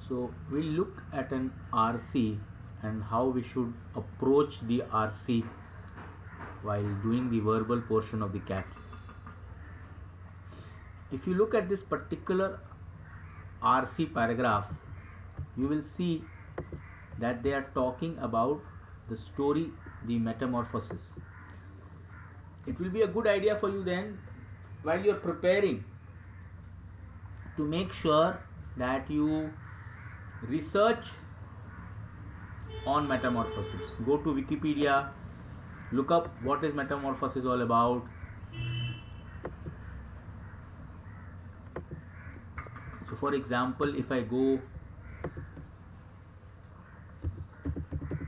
So we'll look at an RC and how we should approach the RC while doing the verbal portion of the cat. If you look at this particular RC paragraph, you will see that they are talking about the story, the metamorphosis. It will be a good idea for you then, while you are preparing, to make sure that you research on metamorphosis. Go to Wikipedia, look up what is metamorphosis all about. So for example, if I go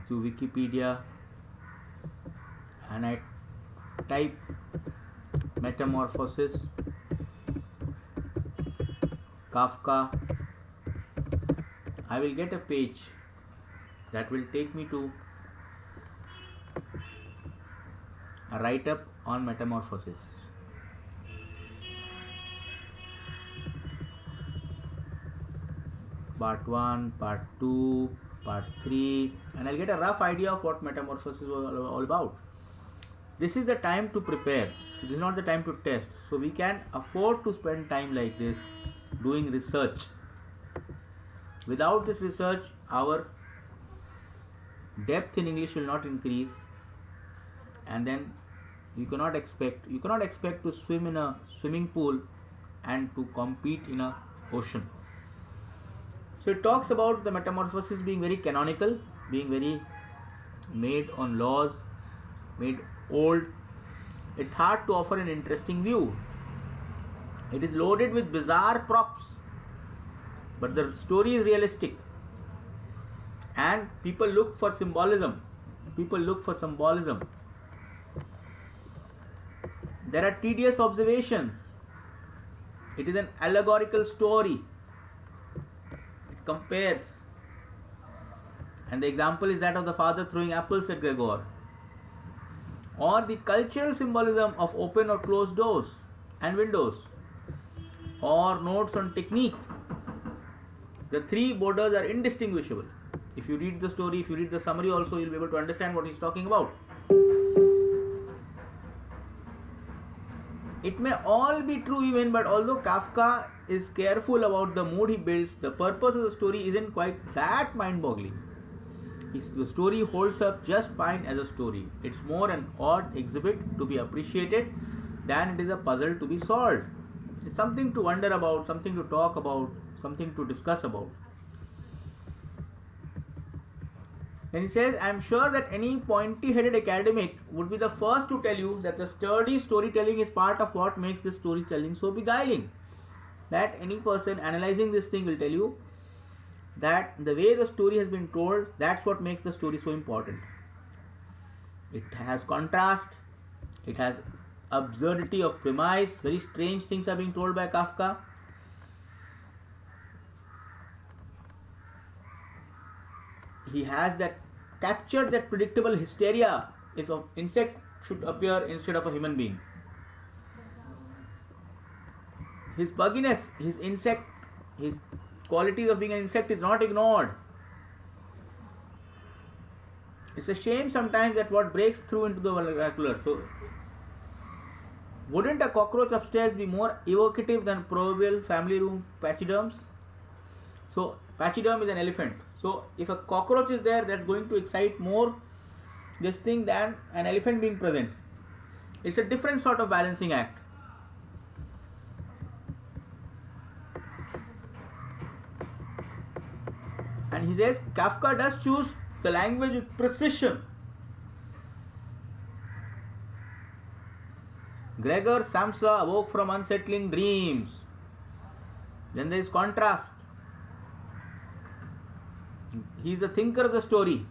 to Wikipedia and I type metamorphosis Kafka, I will get a page that will take me to a write-up on metamorphosis. Part 1, Part 2, Part 3, and I'll get a rough idea of what metamorphosis is all about. This is the time to prepare. So this is not the time to test. So we can afford to spend time like this doing research. Without this research, our depth in English will not increase, and then you cannot expect to swim in a swimming pool and to compete in a ocean. So it talks about the metamorphosis being very canonical, being very made on laws, made old. It's hard to offer an interesting view. It is loaded with bizarre props, but the story is realistic, and people look for symbolism. There are tedious observations. It is an allegorical story. It compares, and the example is that of the father throwing apples at Gregor, or the cultural symbolism of open or closed doors and windows, or notes on technique. The three borders are indistinguishable. If you read the story, if you read the summary also, you'll be able to understand what he's talking about. It may all be true even, but although Kafka is careful about the mood he builds, the purpose of the story isn't quite that mind-boggling. The story holds up just fine as a story. It's more an odd exhibit to be appreciated than it is a puzzle to be solved. It's something to wonder about, something to talk about, something to discuss about. And he says, I'm sure that any pointy-headed academic would be the first to tell you that the sturdy storytelling is part of what makes this storytelling so beguiling. That any person analyzing this thing will tell you that the way the story has been told, that's what makes the story so important. It has contrast, it has absurdity of premise, very strange things are being told by Kafka. He has that captured that predictable hysteria if an insect should appear instead of a human being. His bugginess, his qualities of being an insect is not ignored. It's a shame sometimes that what breaks through into the vernacular. So, wouldn't a cockroach upstairs be more evocative than proverbial family room pachyderms? So, pachyderm is an elephant. So, if a cockroach is there, that's going to excite more this thing than an elephant being present. It's a different sort of balancing act. And he says Kafka does choose the language with precision. Gregor Samsa awoke from unsettling dreams. Then there is contrast. He is the thinker of the story.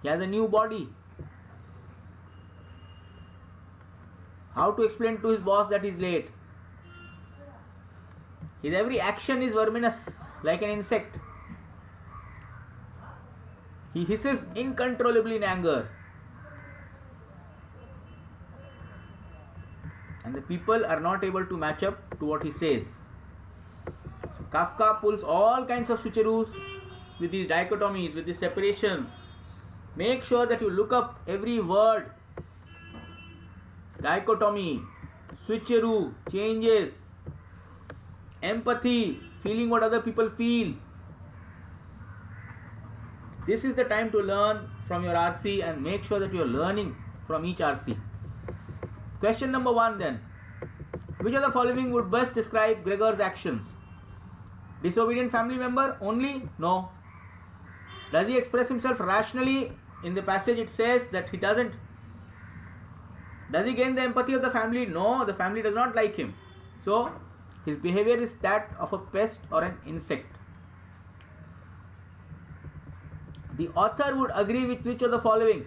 He has a new body. How to explain to his boss that he is late? His every action is verminous, like an insect. He hisses uncontrollably in anger. And the people are not able to match up to what he says. So Kafka pulls all kinds of switcheroos with these dichotomies, with these separations. Make sure that you look up every word. Dichotomy, switcheroo, changes, empathy, feeling what other people feel. This is the time to learn from your RC and make sure that you are learning from each RC. Question number 1 then. Which of the following would best describe Gregor's actions? Disobedient family member only? No. Does he express himself rationally? In the passage it says that he doesn't. Does he gain the empathy of the family? No, the family does not like him. So, his behavior is that of a pest or an insect. The author would agree with which of the following?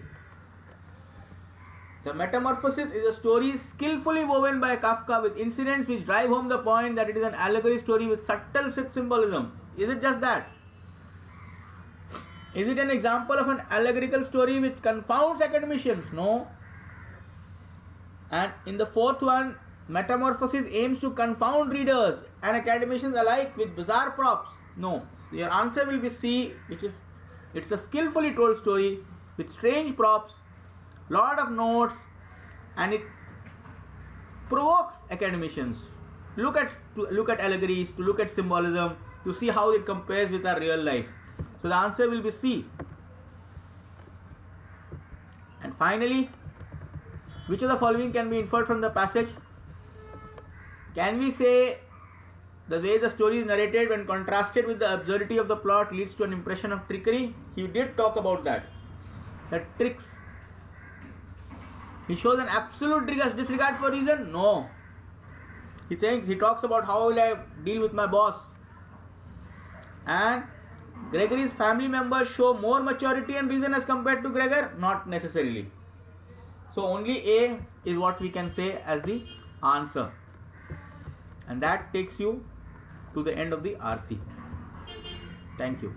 The Metamorphosis is a story skillfully woven by Kafka with incidents which drive home the point that it is an allegory story with subtle symbolism. Is it just that? Is it an example of an allegorical story which confounds academicians? No. And in the fourth one, Metamorphosis aims to confound readers and academicians alike with bizarre props? No. Your answer will be C, which is it's a skillfully told story with strange props, lot of notes, and it provokes academicians look at allegories, to look at symbolism, to see how it compares with our real life. So the answer will be C. And finally, which of the following can be inferred from the passage? Can we say the way the story is narrated when contrasted with the absurdity of the plot leads to an impression of trickery? He did talk about that. That tricks. He shows an absolute disregard for reason? No. He talks about how will I deal with my boss. And Gregory's family members show more maturity and reason as compared to Gregor? Not necessarily. So only A is what we can say as the answer. And that takes you to the end of the RC. Thank you.